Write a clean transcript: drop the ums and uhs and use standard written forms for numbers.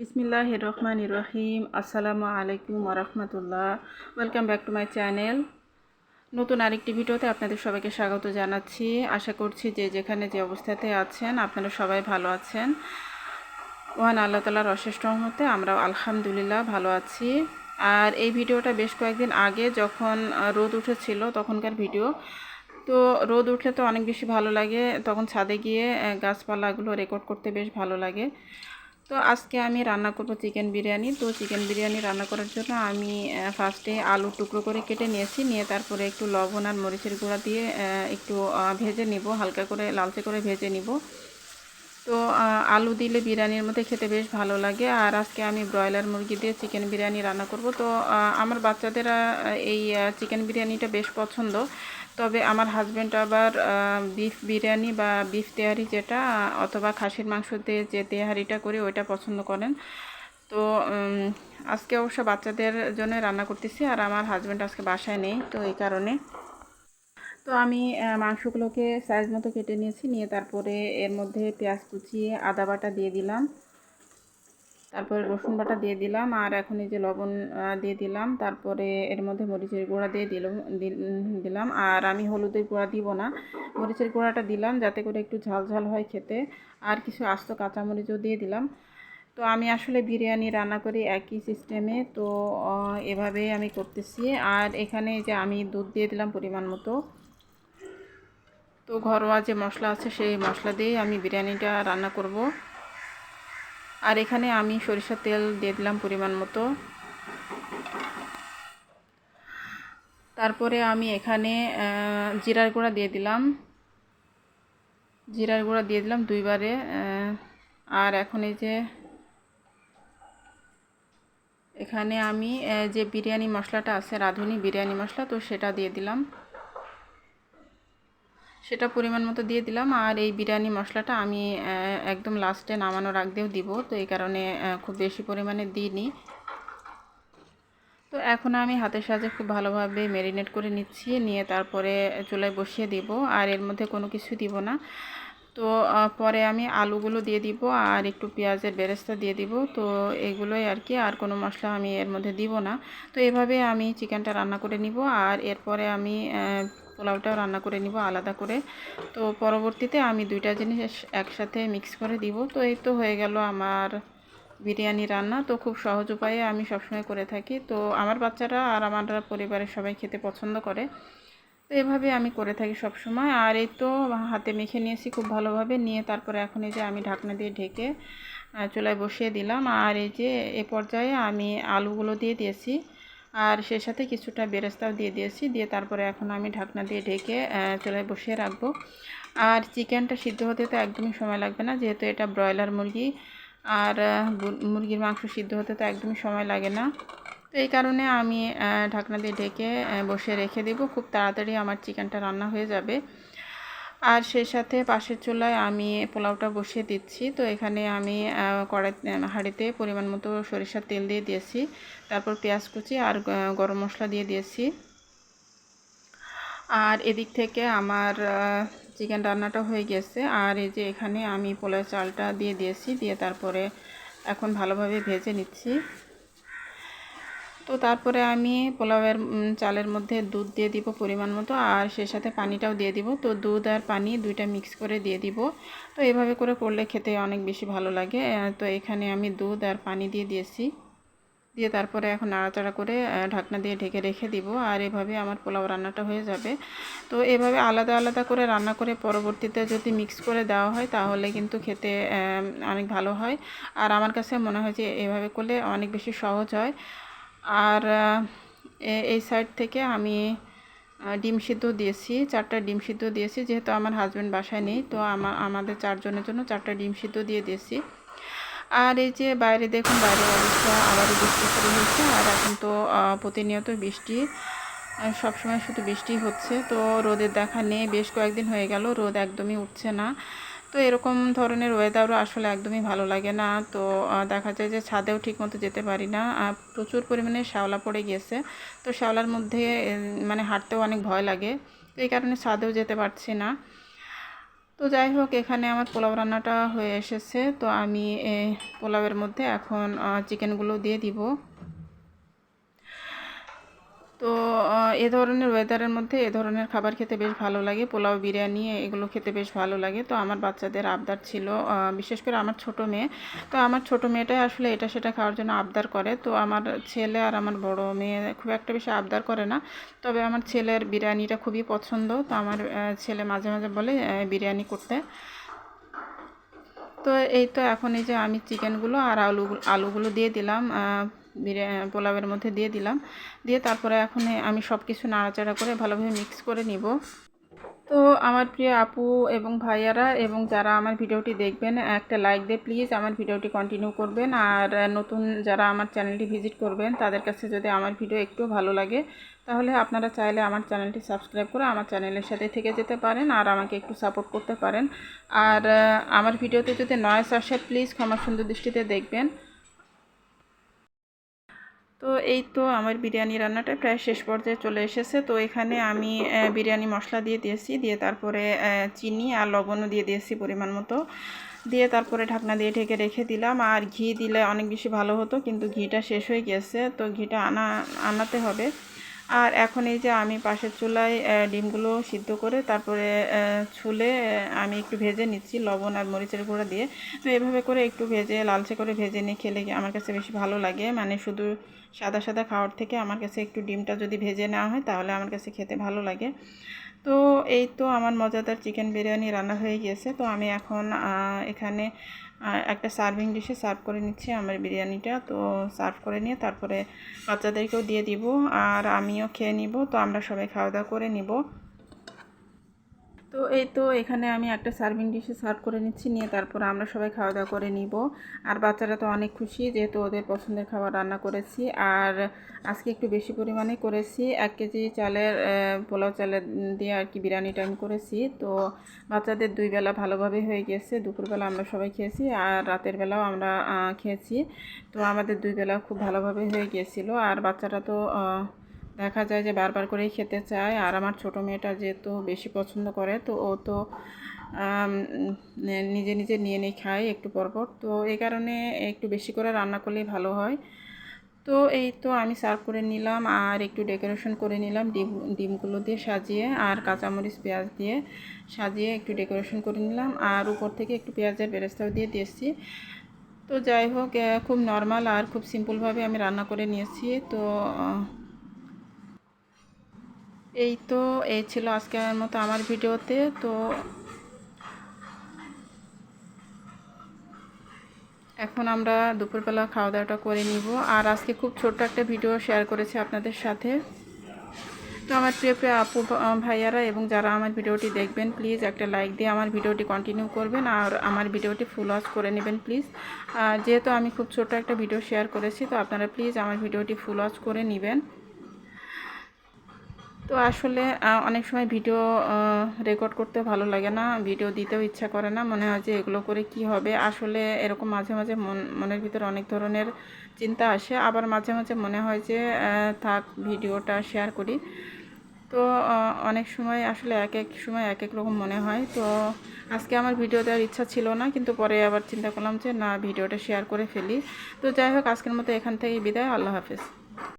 বিসমিল্লাহির রহমানির রহিম। আসসালামু আলাইকুম ওয়া রাহমাতুল্লাহ। Welcome back to my channel. নতুন আরেকটি ভিডিওতে আপনাদের সবাইকে স্বাগত জানাচ্ছি। আশা করছি যে যেখানে যে অবস্থাতে আছেন আপনারা সবাই ভালো আছেন। মহান আল্লাহ তাআলার অশেষ রহমতে আমরাও আলহামদুলিল্লাহ ভালো আছি। আর এই ভিডিওটা বেশ কয়েকদিন আগে যখন রোদ উঠেছিল তখনকার ভিডিও। তো রোদ উঠলে তো অনেক বেশি ভালো লাগে, তখন ছাদে গিয়ে গাছপালাগুলো রেকর্ড করতে বেশ ভালো লাগে। তো আজকে আমি রান্না করব চিকেন বিরিয়ানি। তো চিকেন বিরিয়ানি রান্না করার জন্য আমি ফার্স্টে আলু টুকরো করে কেটে নিয়েছি, নিয়ে তারপরে একটু লবণ আর মরিচের গুঁড়া দিয়ে একটু ভেজে নিব, হালকা করে লালচে করে ভেজে নিব। তো আলু দিলে বিরিয়ানির মধ্যে খেতে বেশ ভালো লাগে। আর আজকে আমি ব্রয়লার মুরগি দিয়ে চিকেন বিরিয়ানি রান্না করব। তো আমার বাচ্চাদের এই চিকেন বিরিয়ানিটা বেশ পছন্দ। তবে আমার হাজব্যান্ড আবার বিফ বিরিয়ানি বা বিফ তেহারি যেটা অথবা খাসির মাংস দিয়ে যে তেহারিটা করি ওইটা পছন্দ করেন। তো আজকে অবশ্য বাচ্চাদের জন্য রান্না করতেছি, আর আমার হাজব্যান্ড আজকে বাসায় নেই, তো এই কারণে। তো আমি মাংসগুলোকে সাইজ মতো কেটে নিয়েছি, নিয়ে তারপরে এর মধ্যে পেঁয়াজ কুচিয়ে আদা বাটা দিয়ে দিলাম, তারপরে রসুন বাটা দিয়ে দিলাম, আর এখন এই যে লবণ দিয়ে দিলাম, তারপরে এর মধ্যে মরিচের গুঁড়া দিয়ে দিলাম। আর আমি হলুদের গুঁড়া দিব না, মরিচের গুঁড়াটা দিলাম যাতে করে একটু ঝাল ঝাল হয় খেতে। আর কিছু আস্ত কাঁচামরিচও দিয়ে দিলাম। তো আমি আসলে বিরিয়ানি রান্না করি একই সিস্টেমে, তো এভাবেই আমি করতেছি। আর এখানে যে আমি দুধ দিয়ে দিলাম পরিমাণ মতো। তো ঘরোয়া যে মশলা আছে সেই মশলা দিয়েই আমি বিরিয়ানিটা রান্না করব। আর এখানে আমি সরিষার তেল দিয়ে দিলাম পরিমাণ মতো। তারপরে আমি এখানে জিরার গুঁড়া দিয়ে দিলাম, দুইবারে। আর এখন এই যে এখানে আমি যে বিরিয়ানি মশলাটা আছে, রাঁধুনি বিরিয়ানি মশলা, তো সেটা দিয়ে দিলাম, সেটা পরিমাণ মতো দিয়ে দিলাম। আর এই বিরিয়ানি মশলাটা আমি একদম লাস্টে নামানোর আগেও দিব, তো এই কারণে খুব বেশি পরিমাণে দিইনি। তো এখন আমি হাতের সাহায্যে খুব ভালোভাবে ম্যারিনেট করে নিচ্ছি, নিয়ে তারপরে চুলায় বসিয়ে দিব। আর এর মধ্যে কোনো কিছু দিব না। তো পরে আমি আলুগুলো দিয়ে দিব আর একটু পেঁয়াজের বেরেস্তা দিয়ে দিব। তো এগুলোই আর কি, আর কোনো মশলা আমি এর মধ্যে দিব না। তো এভাবে আমি চিকেনটা রান্না করে নিব, আর এরপরে আমি পোলাওটাও রান্না করে নিব আলাদা করে। তো পরবর্তীতে আমি দুইটা জিনিস একসাথে মিক্স করে দিব। তো এই তো হয়ে গেল আমার বিরিয়ানি রান্না। তো খুব সহজ উপায়ে আমি সবসময় করে থাকি। তো আমার বাচ্চারা আর আমার পরিবারের সবাই খেতে পছন্দ করে। তো এভাবে আমি করে থাকি সব সময়। আর এই তো হাতে মেখে নিয়েছি খুব ভালোভাবে, নিয়ে তারপরে এখন এই যে আমি ঢাকনা দিয়ে ঢেকে চুলায় বসিয়ে দিলাম। আর এই যে এ পর্যায়ে আমি আলুগুলো দিয়ে দিয়েছি, আর সে সাথে কিছুটা বেরেস্তাও দিয়ে দিয়েছি, দিয়ে তারপরে এখন আমি ঢাকনা দিয়ে ঢেকে চুলায় বসিয়ে রাখবো। আর চিকেনটা সিদ্ধ হতে তো একদমই সময় লাগবে না, যেহেতু এটা ব্রয়লার মুরগি। আর মুরগির মাংস সিদ্ধ হতে তো একদমই সময় লাগে না। তো এই কারণে আমি ঢাকনা দিয়ে ঢেকে বসে রেখে দেব, খুব তাড়াতাড়ি আমার চিকেনটা রান্না হয়ে যাবে। আর সেই সাথে পাশের চুলায় আমি পোলাওটা বসিয়ে দিচ্ছি। তো এখানে আমি হাঁড়িতে পরিমাণ মতো সরিষার তেল দিয়ে দিয়েছি, তারপর পেঁয়াজ কুচি আর গরম মশলা দিয়ে দিয়েছি। আর এদিক থেকে আমার চিকেন রান্নাটা হয়ে গেছে। আর এই যে এখানে আমি পোলাও চালটা দিয়ে দিয়েছি, দিয়ে তারপরে এখন ভালোভাবে ভেজে নিচ্ছি। তো তারপরে আমি পোলাওয়ের চালের মধ্যে দুধ দিয়ে দিব পরিমাণ মতো, আর সেই সাথে পানিটাও দিয়ে দিব। তো দুধ আর পানি দুইটা মিক্স করে দিয়ে দিব। তো এভাবে করে করলে খেতে অনেক বেশি ভালো লাগে। তো এখানে আমি দুধ আর পানি দিয়ে দিয়েছি, দিয়ে তারপরে এখন নাড়াচাড়া করে ঢাকনা দিয়ে ঢেকে রেখে দিব। আর এভাবে আমার পোলাও রান্নাটা হয়ে যাবে। তো এভাবে আলাদা আলাদা করে রান্না করে পরবর্তীতে যদি মিক্স করে দেওয়া হয় তাহলে কিন্তু খেতে অনেক ভালো হয়। আর আমার কাছে মনে হয় যে এভাবে করলে অনেক বেশি সহজ হয়। আর এই সাইড থেকে আমি ডিম সিদ্ধ দিয়েছি, 4টা ডিম সিদ্ধ দিয়েছি, যেহেতু আমার হাজব্যান্ড বাসায় নেই। তো আমাদের 4 জনের জন্য 4টা ডিম সিদ্ধ দিয়ে দিয়েছি। আর এই যে বাইরে দেখুন, বাইরের অবস্থা আবারও বৃষ্টি শুরু হয়েছে। আর এখন তো প্রতিনিয়ত বৃষ্টি, সবসময় শুধু বৃষ্টি হচ্ছে। তো রোদের দেখা নেই, বেশ কয়েকদিন হয়ে গেল রোদ একদমই উঠছে না। তো এরকম ধরনের ওয়েদারও আসলে একদমই ভালো লাগে না। তো দেখা যায় যে ছাদেও ঠিকমতো যেতে পারি না, প্রচুর পরিমাণে শ্যাওলা পড়ে গিয়েছে। তো শ্যাওলার মধ্যে মানে হাঁটতেও অনেক ভয় লাগে, তো এই কারণে ছাদেও যেতে পারছি না। তো যাই হোক, এখানে আমার পোলাও রান্নাটা হয়ে এসেছে। তো আমি পোলাওয়ের মধ্যে এখন চিকেনগুলো দিয়ে দিব। তো এ ধরনের ওয়েদারের মধ্যে এ ধরনের খাবার খেতে বেশ ভালো লাগে। পোলাও, বিরিয়ানি এগুলো খেতে বেশ ভালো লাগে। তো আমার বাচ্চাদের আবদার ছিল, বিশেষ করে আমার ছোট মেয়ে। তো আমার ছোট মেয়েটাই আসলে এটা সেটা খাওয়ার জন্য আবদার করে। তো আমার ছেলে আর আমার বড় মেয়ে খুব একটা বেশি আবদার করে না। তবে আমার ছেলের বিরিয়ানিটা খুবই পছন্দ। তো আমার ছেলে মাঝে মাঝে বলে বিরিয়ানি করতে। তো এই তো এখন এই যে আমি চিকেনগুলো আর আলুগুলো দিয়ে দিলাম, পোলাওয়ের মধ্যে দিয়ে দিলাম। দিয়ে তারপরে এখন আমি সব কিছু নাড়াচাড়া করে ভালোভাবে মিক্স করে নিব। তো আমার প্রিয় আপু এবং ভাইয়ারা এবং যারা আমার ভিডিওটি দেখবেন, একটা লাইক দিয়ে প্লিজ আমার ভিডিওটি কন্টিনিউ করবেন। আর নতুন যারা আমার চ্যানেলটি ভিজিট করবেন, তাদের কাছে যদি আমার ভিডিও একটু ভালো লাগে, তাহলে আপনারা চাইলে আমার চ্যানেলটি সাবস্ক্রাইব করে আমার চ্যানেলের সাথে থেকে যেতে পারেন আর আমাকে একটু সাপোর্ট করতে পারেন। আর আমার ভিডিওতে যদি নয়েজ আসে, প্লিজ ক্ষমা সুন্দর দৃষ্টিতে দেখবেন। তো এই তো আমার বিরিয়ানি রান্নাটা প্রায় শেষ পর্যায়ে চলে এসেছে। তো এখানে আমি বিরিয়ানি মশলা দিয়ে দিয়েছি, দিয়ে তারপরে চিনি আর লবণও দিয়ে দিয়েছি পরিমাণ মতো। দিয়ে তারপরে ঢাকনা দিয়ে ঢেকে রেখে দিলাম। আর ঘি দিলে অনেক বেশি ভালো হতো, কিন্তু ঘিটা শেষ হয়ে গেছে। তো ঘিটা আনাতে হবে। আর এখন এই যে আমি পাশের চুলায় ডিমগুলো সিদ্ধ করে তারপরে ছুলে আমি একটু ভেজে নিচ্ছি লবণ আর মরিচের গুঁড়া দিয়ে। তো এভাবে করে একটু ভেজে লালচে করে ভেজে নিয়ে খেলে আমার কাছে বেশি ভালো লাগে। মানে শুধু সাদা সাদা খাওয়ার থেকে আমার কাছে একটু ডিমটা যদি ভেজে নেওয়া হয়, তাহলে আমার কাছে খেতে ভালো লাগে। তো এই তো আমার মজাদার চিকেন বিরিয়ানি রান্না হয়ে গিয়েছে। তো আমি এখন এখানে একটা সার্ভিং ডিশে সার্ভ করে নিচ্ছি আমার বিরিয়ানিটা। তো সার্ভ করে নিয়ে তারপরে বাচ্চাদেরকেও দিয়ে দিব আর আমিও খেয়ে নিব। তো আমরা সবাই খাওয়া দাওয়া করে নিব। তো এই তো এখানে আমি একটা সার্ভিং ডিশে সার্ভ করে নিচ্ছি, নিয়ে তারপর আমরা সবাই খাওয়া দাওয়া করে নিব। আর বাচ্চারা তো অনেক খুশি, যেহেতু ওদের পছন্দের খাবার রান্না করেছি। আর আজকে একটু বেশি পরিমাণে করেছি, 1 কেজি চালের পোলাও চালের দিয়ে আর কি বিরিয়ানিটা আমি করেছি। তো বাচ্চাদের 2 বেলা ভালোভাবে হয়ে গেছে। দুপুরবেলা আমরা সবাই খেয়েছি আর রাতের বেলাও আমরা খেয়েছি। তো আমাদের 2 বেলা খুব ভালোভাবে হয়ে গিয়েছিল। আর বাচ্চারা তো দেখা যায় যে বারবার করেই খেতে চায়। আর আমার ছোটো মেয়েটা যেহেতু বেশি পছন্দ করে, তো ও তো নিজে নিজে নিয়ে নিয়ে খায় একটু পরপর। তো এই কারণে একটু বেশি করে রান্না করলেই ভালো হয়। তো এই তো আমি সার্ভ করে নিলাম আর একটু ডেকোরেশন করে নিলাম ডিমগুলো দিয়ে সাজিয়ে, আর কাঁচামরিচ পেঁয়াজ দিয়ে সাজিয়ে একটু ডেকোরেশন করে নিলাম। আর উপর থেকে একটু পেঁয়াজের বেরেস্তাও দিয়ে দিয়েছি। তো যাই হোক, খুব নর্মাল আর খুব সিম্পলভাবে আমি রান্না করে নিয়েছি। তো এই তো এই ছিল আজকের মতো আমার ভিডিওতে। তো এখন আমরা দুপুরবেলা খাওয়া দাওয়াটা করে নিব। আর আজকে খুব ছোট্ট একটা ভিডিও শেয়ার করেছি আপনাদের সাথে। তো আমার প্রিয় প্রিয় আপু ভাইয়ারা এবং যারা আমার ভিডিওটি দেখবেন, প্লিজ একটা লাইক দিয়ে আমার ভিডিওটি কন্টিনিউ করবেন আর আমার ভিডিওটি ফুল ওয়াচ করে নেবেন প্লিজ। যেহেতু আমি খুব ছোট্ট একটা ভিডিও শেয়ার করেছি, তো আপনারা প্লিজ আমার ভিডিওটি ফুল ওয়াচ করে নেবেন। তো আসলে অনেক সময় ভিডিও রেকর্ড করতে ভালো লাগে না, ভিডিও দিতেও ইচ্ছা করে না, মনে হয় যে এগুলো করে কি হবে। আসলে এরকম মাঝে মাঝে মনের ভিতরে অনেক ধরনের চিন্তা আসে। আবার মাঝে মাঝে মনে হয় যে থাক, ভিডিওটা শেয়ার করি। তো অনেক সময় আসলে এক এক সময় এক এক রকম মনে হয়। তো আজকে আমার ভিডিও দেওয়ার ইচ্ছা ছিল না, কিন্তু পরে আবার চিন্তা করলাম যে না, ভিডিওটা শেয়ার করে ফেলি। তো যাই হোক, আজকের মতো এখান থেকেই বিদায়। আল্লাহ হাফেজ।